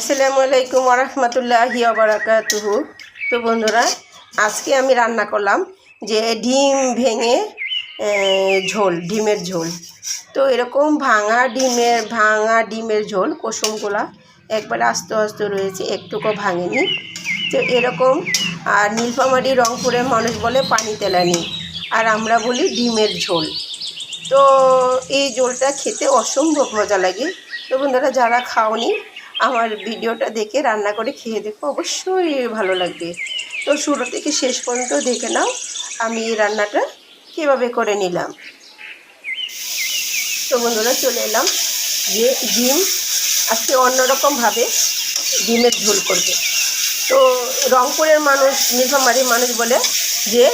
আসসালামু আলাইকুম ওয়া রাহমাতুল্লাহি ওয়া বারাকাতুহু। তো বন্ধুরা, আজকে আমি রান্না করলাম যে ডিম ভেঙে ডিমের ঝোল। তো এরকম ভাঙা ডিমের ঝোল কুসুমগুলা একবারে আস্তে আস্তে রয়েছে, একটুকু ভাঙেনি। তো এরকম, আর নীলফামারী রংপুরের মানুষ বলে পানি তেলানি, আর আমরা বলি ডিমের ঝোল। তো এই ঝোলটা খেতে অসম্ভব মজা লাগে। তো বন্ধুরা, যারা খাওনি আমার ভিডিওটা দেখে রান্না করে খেয়ে দেখো, অবশ্যই ভালো লাগবে। তো শুরু থেকে শেষ পর্যন্ত দেখে নাও আমি এই রান্নাটা কীভাবে করে নিলাম। তো বন্ধুরা, চলে এলাম যে ডিম আজকে অন্যরকমভাবে ডিমের ঝোল করবে। তো রংপুরের মানুষ, নীলফামারীর মানুষ বলে যে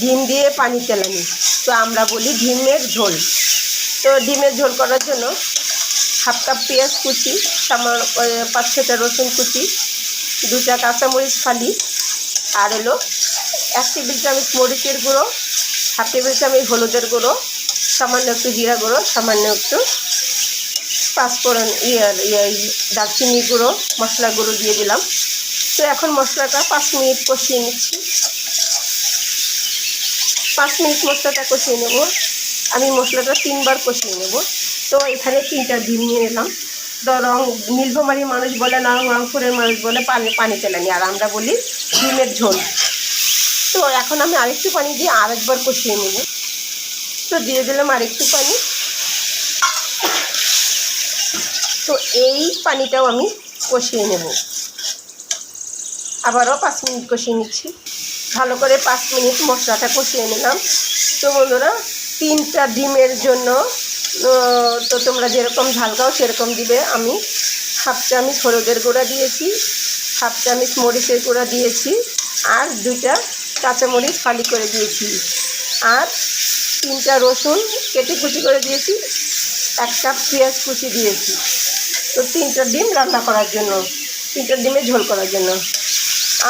ডিম দিয়ে পানি তেলানি, তো আমরা বলি ডিমের ঝোল। তো ডিমের ঝোল করার জন্য হাফ কাপ পেঁয়াজ কুচি, সামান্য 5-6টা রসুন কুচি, 2টা কাঁচামরিচ ফালি, আর হলো 1 টেবিল চামচ মরিচের গুঁড়ো, হাফ টেবিল চামচ হলুদের গুঁড়ো, সামান্য একটু জিরা গুঁড়ো, সামান্য একটু পাঁচফোড়ন দারচিনি গুঁড়ো, মশলা গুঁড়ো দিয়ে দিলাম। তো এখন মশলাটা 5 মিনিট কষিয়ে নিচ্ছি। 5 মিনিট মশলাটা কষিয়ে নেব। আমি মশলাটা 3বার কষিয়ে নেব। তো এখানে 3টা ডিম নিয়ে নিলাম। তো নীলফামারী মানুষ বলে না, রংপুরের মানুষ বলে পানি তেলানি, আর আমরা বলি ডিমের ঝোল। তো এখন আমি আরেকটু পানি দিয়ে আরেকবার কষিয়ে নেব। তো দিয়ে দিলাম আরেকটু পানি। তো এই পানিটাও আমি কষিয়ে নেব। আবারও 5 মিনিট কষিয়ে নিচ্ছি। ভালো করে 5 মিনিট মশলাটা কষিয়ে নিলাম। তো বন্ধুরা, 3টা ডিমের জন্য তো তোমরা যেরকম ঝাল খাও সেরকম দিবে। আমি হাফ চামচ হলুদের গুঁড়া দিয়েছি, হাফ চামচ মরিচের গুঁড়া দিয়েছি, আর 2টা কাঁচামরিচ ফালি করে দিয়েছি, আর 3টা রসুন কেটে কুচি করে দিয়েছি, 1 কাপ পেঁয়াজ কুচি দিয়েছি। তো 3টা ডিম রান্না করার জন্য, 3টা ডিমের ঝোল করার জন্য,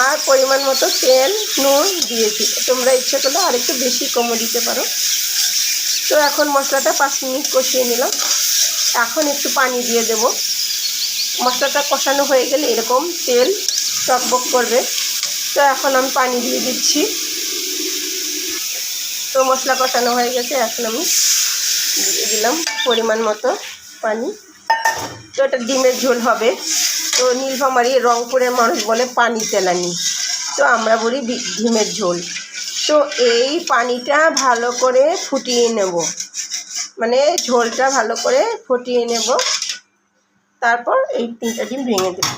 আর পরিমাণ মতো তেল নুন দিয়েছি। তোমরা ইচ্ছে করলে আরেকটু বেশি কমও দিতে পারো। তো এখন মশলাটা 5 মিনিট কষিয়ে নিলাম। এখন একটু পানি দিয়ে দেব। মশলাটা কষানো হয়ে গেলে এরকম তেল টকবক করবে। তো এখন আমি পানি দিয়ে দিচ্ছি। তো মশলা কষানো হয়ে গেছে, এখন আমি দিয়ে দিলাম পরিমাণ মতো পানি। তো এটা ডিমের ঝোল হবে। তো নীলফামারী রংপুরের মানুষ বলে পানি তেলানি, তো আমরা বলি ডিমের ঝোল। তো এই পানিটা ভালো করে ফুটিয়ে নেব, মানে ঝোলটা ভালো করে ফুটিয়ে নেব। তারপর এই 3টা ডিম ভেঙে দেব।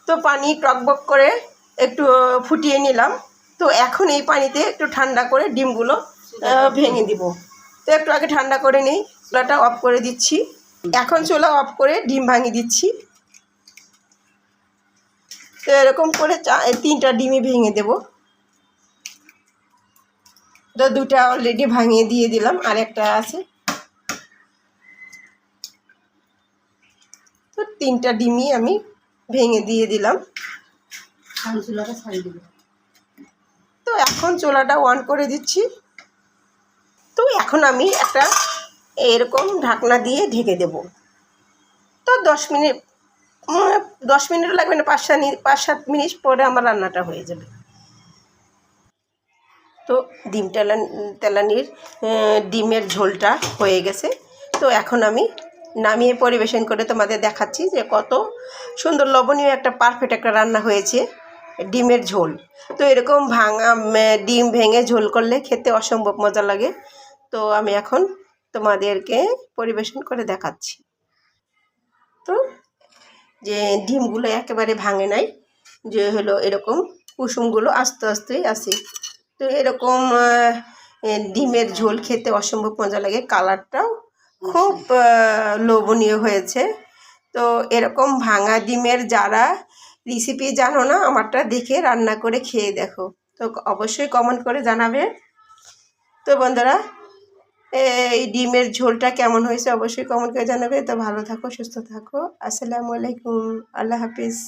তো পানি টকবক করে একটু ফুটিয়ে নিলাম। তো এখন এই পানিতে একটু ঠান্ডা করে ডিমগুলো ভেঙে দিব। তো একটু আগে ঠান্ডা করে নিই। চুলাটা অফ করে দিচ্ছি। এখন চুলা অফ করে ডিম ভাঙিয়ে দিচ্ছি। তো এরকম করে 3টা ডিমই ভেঙে দেব। তো 2টা অলরেডি ভাঙিয়ে দিয়ে দিলাম, আর একটা আছে। তো 3টা ডিমই আমি ভেঙে দিয়ে দিলাম। তো এখন চুলাটা অন করে দিচ্ছি। তো এখন আমি একটা এরকম ঢাকনা দিয়ে ঢেকে দেব। তো 10 মিনিট লাগবে না, 5-7 মিনিট পরে আমার রান্নাটা হয়ে যাবে। তো তেলানির ডিমের ঝোলটা হয়ে গেছে। তো এখন আমি নামিয়ে পরিবেশন করে তোমাদের দেখাচ্ছি যে কত সুন্দর লবণীয় একটা পারফেক্ট একটা রান্না হয়েছে ডিমের ঝোল। তো এরকম ডিম ভেঙে ঝোল করলে খেতে অসম্ভব মজা লাগে। তো আমি এখন তোমাদেরকে পরিবেশন করে দেখাচ্ছি। তো যে ডিমগুলো একেবারে ভাঙে নাই, যে হলো এরকম কুসুমগুলো আস্তে আস্তেই আছে। তো এরকম ডিমের ঝোল খেতে অসম্ভব মজা লাগে। কালারটাও খুব লোভনীয় হয়েছে। তো এরকম ভাঙা ডিমের যারা রেসিপি জানো না, আমারটা দেখে রান্না করে খেয়ে দেখো। তো অবশ্যই কমেন্ট করে জানাবে। তো বন্ধুরা, এই ডিমের ঝোলটা কেমন হয়েছে অবশ্যই কমেন্ট করে জানাবে। তো ভালো থাকো, সুস্থ থাকো। আসসালামু আলাইকুম, আল্লাহ হাফিজ।